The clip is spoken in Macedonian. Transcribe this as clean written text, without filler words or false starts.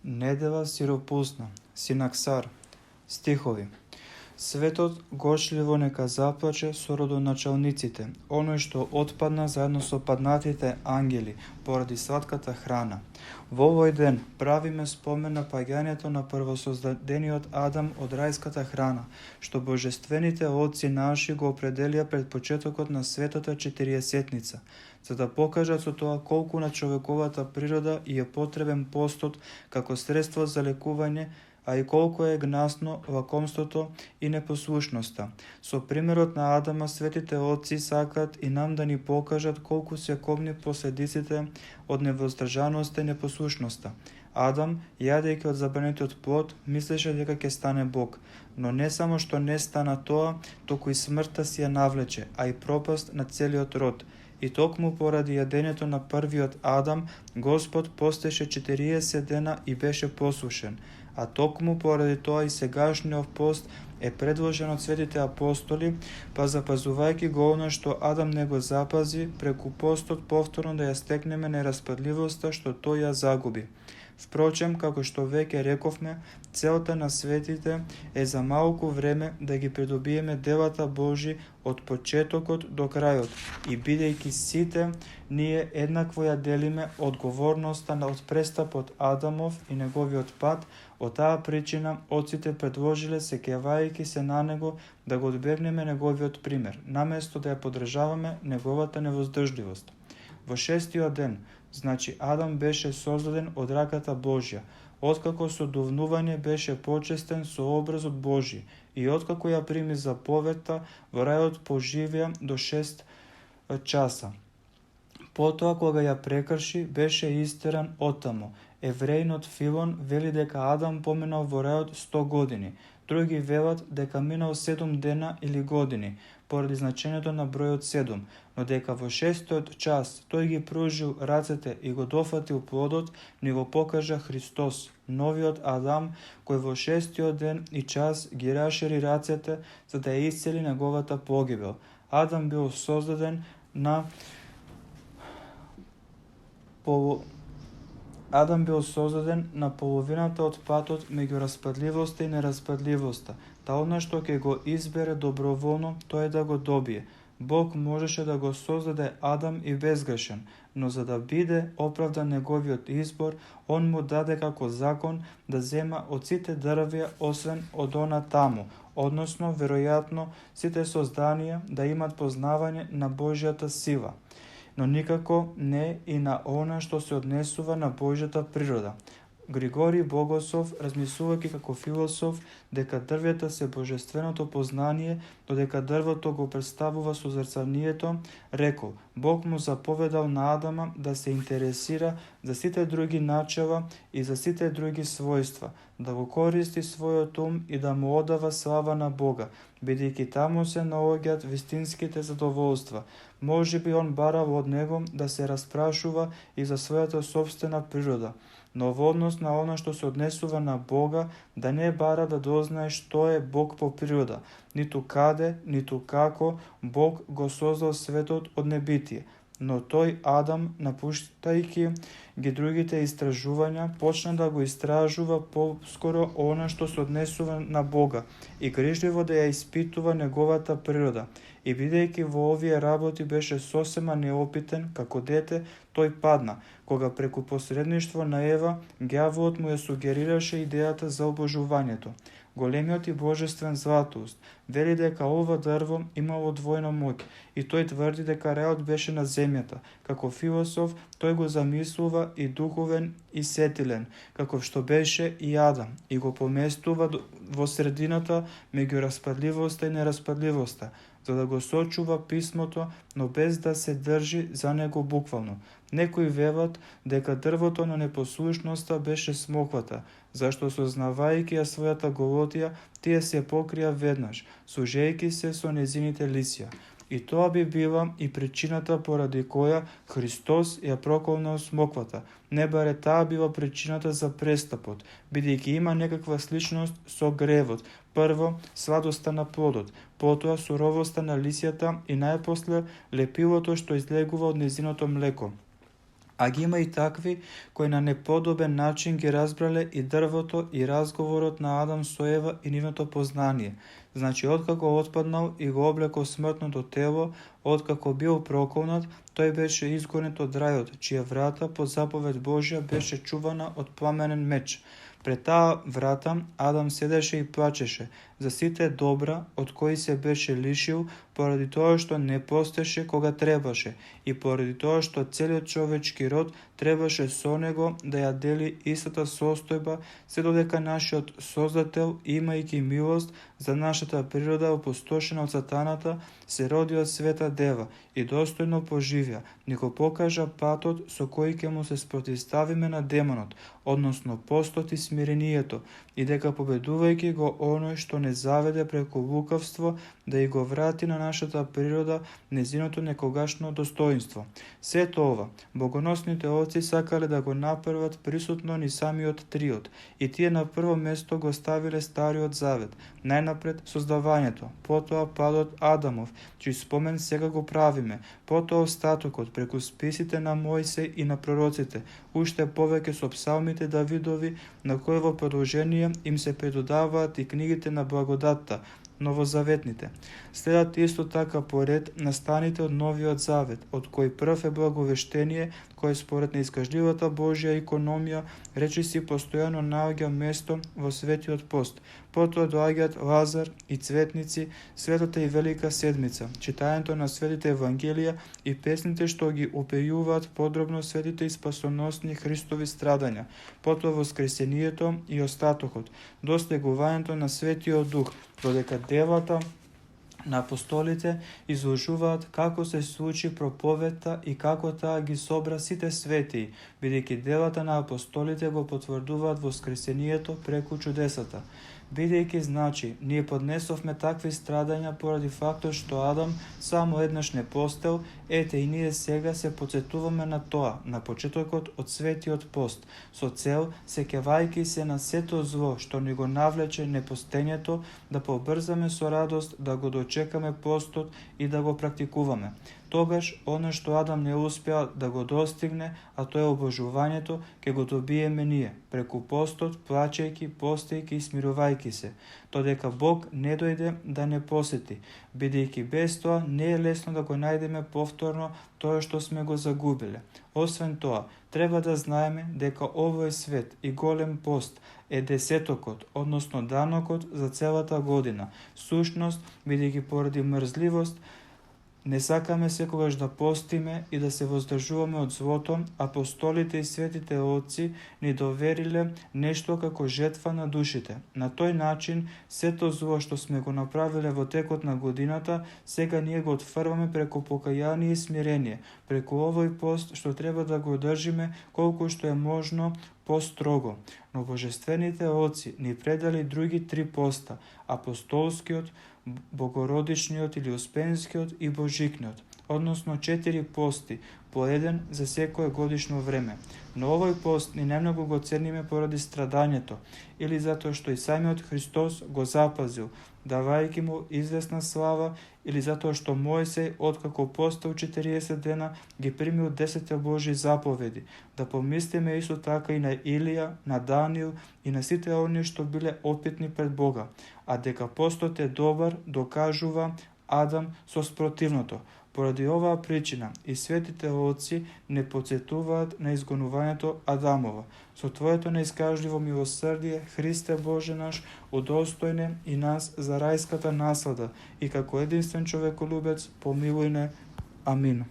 Недела сиропусна, синаксар. Стихови. Светот гошливо нека заплаче со родоначалниците, оној што отпадна заедно со паднатите ангели поради сладката храна. Во овој ден правиме спомен на паѓањето на првосоздадениот Адам од рајската храна, што божествените отци наши го определија пред почетокот на светата четириесетница, за да покажат со тоа колку на човековата природа и е потребен постот како средство за лекување, а и колку е гнасно лакомството и непослушноста. Со примерот на Адама, светите отци сакат и нам да ни покажат колку се кобни последиците од невоздржаноста и непослушноста. Адам, јадејќи од забранетиот плод, мислеше дека ќе стане Бог, но не само што не стана тоа, току и смртта си ја навлече, а и пропаст на целиот род. И токму поради јадењето на првиот Адам, Господ постеше 40 дена и беше послушен, а токму поради тоа и сегашниот пост е предложен од светите апостоли, па запазувајќи го она што Адам не го запази, преку постот повторно да ја стекнеме нераспадливоста што тој ја загуби. Впрочем, како што веќе рековме, целта на светите е за малку време да ги придобиеме делата Божи од почетокот до крајот, и бидејќи сите ние еднакво ја делиме одговорноста од престапот Адамов и неговиот пат, од таа причина отците предложиле, сеќавајќи се на него, да го одбегнеме неговиот пример, наместо да ја поддржаваме неговата невоздржливост. Во шестиот ден, значи Адам беше создаден од раката Божја, откако со довнување беше почестен со образот Божји и откако ја прими заповедта, во рајот поживеа до 6 часа. Потоа, кога ја прекрши, беше истеран оттаму. Евреинот Филон вели дека Адам поминал во рајот 100 години, други велат дека минал 7 дена или години, поради значењето на бројот 7, но дека во 6-тиот час тој ги пружил рацете и го дофатил плодот, ни го покажа Христос, новиот Адам, кој во 6-тиот ден и час ги рашири рацете за да ја исцели неговата погибел. Адам бил создаден на половината од патот меѓу распадливоста и нераспадливоста, та она што ќе го избере доброволно, тој да го добие. Бог можеше да го создаде Адам и безгрешен, но за да биде оправдан неговиот избор, он му даде како закон да зема од сите дрвја освен од она таму, односно, веројатно, сите созданија да имат познавање на Божјата сила, но никако не и на она што се однесува на Божјата природа. Григорий Богослов, размислувајќи како философ дека дрвјата се божественото познание, додека дрвото го представува созрцанието, рекол: Бог му заповедал на Адама да се интересира за сите други начела и за сите други својства, да го користи својот ум и да му одава слава на Бога, бидејќи таму се наоѓаат вистинските задоволства. Може би он барал од него да се распрашува и за својата собствена природа, но во однос на она што се однесува на Бога, да не бара да дознае што е Бог по природа, ниту каде, ниту како Бог го создал светот од небитие. Но тој Адам, напуштајќи ги другите истражувања, почна да го истражува поскоро она што се однесува на Бога и грижливо да ја испитува неговата природа. И бидејќи во овие работи беше сосема неопитен како дете, тој падна, кога преку посредништво на Ева, ѓаволот му ја сугерираше идејата за обожувањето. Големиот и божествен Златоуст вели дека ова дрво имало двојна моќ и тој тврди дека рајот беше на земјата. Како философ, тој го замислува и духовен и сетилен, каков што беше и Адам, и го поместува во средината меѓу распадливоста и нераспадливоста, за да го сочува писмото, но без да се држи за него буквално. Некои велат дека дрвото на непослушноста беше смоквата, зашто сознавајќи ја својата голотија, тие се покрија веднаш, сужејќи се со незините лицја. И тоа би била и причината поради која Христос ја проколнал смоквата. Не баре таа била причината за престапот, бидејќи има некаква сличност со гревот. Прво, сладоста на плодот, потоа суровоста на лисјата и најпосле лепилото што излегува од незиното млеко. А ги има и такви кои на неподобен начин ги разбрале и дрвото и разговорот на Адам со Ева и нивното познание. Значи, откако отпаднал и го облекол смртното тело, откако бил проколнат, тој беше изгонет од рајот, чија врата по заповед Божја беше чувана од пламенен меч. Пред таа врата Адам седеше и плачеше за сите добра од кои се беше лишил, поради тоа што не постеше кога требаше и поради тоа што целиот човечки род требаше со него да ја дели истата состојба, се додека нашиот Создател, имајќи милост за нашата природа опустошена од сатаната, се роди од света дева и достојно поживја, ни го покажа патот со кој ќе му се спротивставиме на демонот, односно постот и смирението, и дека победувајќи го оној што не заведе преку лукавство, да и го врати на нашата природа незиното некогашно достоинство. Сето ова, богоносните оци сакале да го направат присутно ни самиот триот, и тие на прво место го ставиле Стариот Завет, најнапред создавањето, потоа падот Адамов, чиј спомен сега го правиме, потоа остатокот преку списите на Мојсей и на пророците, уште повеќе со псалмите Давидови, на кои во продолжение им се придодаваат и книгите на благодатта, новозаветните. Следат исто така поред настаните од Новиот Завет, од кој прв е благовештение, кој според неискажливата Божја економија речиси постојано наоѓа место во светиот пост. Потоа доаѓаат Лазар и Цветници, Светата и Велика седмица, читањето на светите Евангелија и песните што ги опејуваат подробно светите и спасоносни Христови страдања, потоа воскресението и остатокот, достигувањето на Светиот Дух, додека делата на апостолите изложуваат како се случи проповедта и како таа ги собра сите светии, бидејќи делата на апостолите го потврдуваат воскресението преку чудесата. Бидејќи, значи, ние поднесовме такви страдања поради фактот што Адам само еднаш не постел, ете и ние сега се потсетуваме на тоа, на почетокот од светиот пост, со цел, сеќавајќи се на сето зло што ни го навлече непостењето, да побрзаме со радост да го дочекаме постот и да го практикуваме. Тогаш, оно што Адам не успеа да го достигне, а тоа е обожувањето, ќе го добиеме ние, преку постот, плачејќи, постејќи и смирувајќи се, додека Бог не дојде да не посети, бидејќи без тоа не е лесно да го најдеме повторно тоа што сме го загубиле. Освен тоа, треба да знаеме дека овој свет и голем пост е десетокот, односно данокот за целата година. Сушност, бидејќи поради мрзливост, не сакаме секогаш да постиме и да се воздржуваме од злото, апостолите и светите отци ни довериле нешто како жетва на душите. На тој начин, сето зло што сме го направиле во текот на годината, сега ние го отфрваме преку покаяние и смирение, преку овој пост што треба да го држиме колку што е можно построго. Но божествените отци ни предали други три поста: апостолскиот, богородичниот или успенскиот и божикниот, односно 4 пости, по еден за секое годишно време. Но овој пост ни најмногу го цениме поради страдањето, или затоа што и самиот Христос го запазил, давајќи му известна слава, или затоа што Мојсей, откако постал 40 дена, ги примил 10 Божи заповеди. Да помислиме исто така и на Илија, на Даниил и на сите оние што биле опитни пред Бога. А дека постот е добар, докажува Адам со спротивното. Поради оваа причина и светите отци не потсетуваат на изгонувањето Адамова. Со Твоето неискажливо милосрдие, Христе Боже наш, удостојне и нас за рајската наслада и како единствен човеколюбец помилуј не. Амин.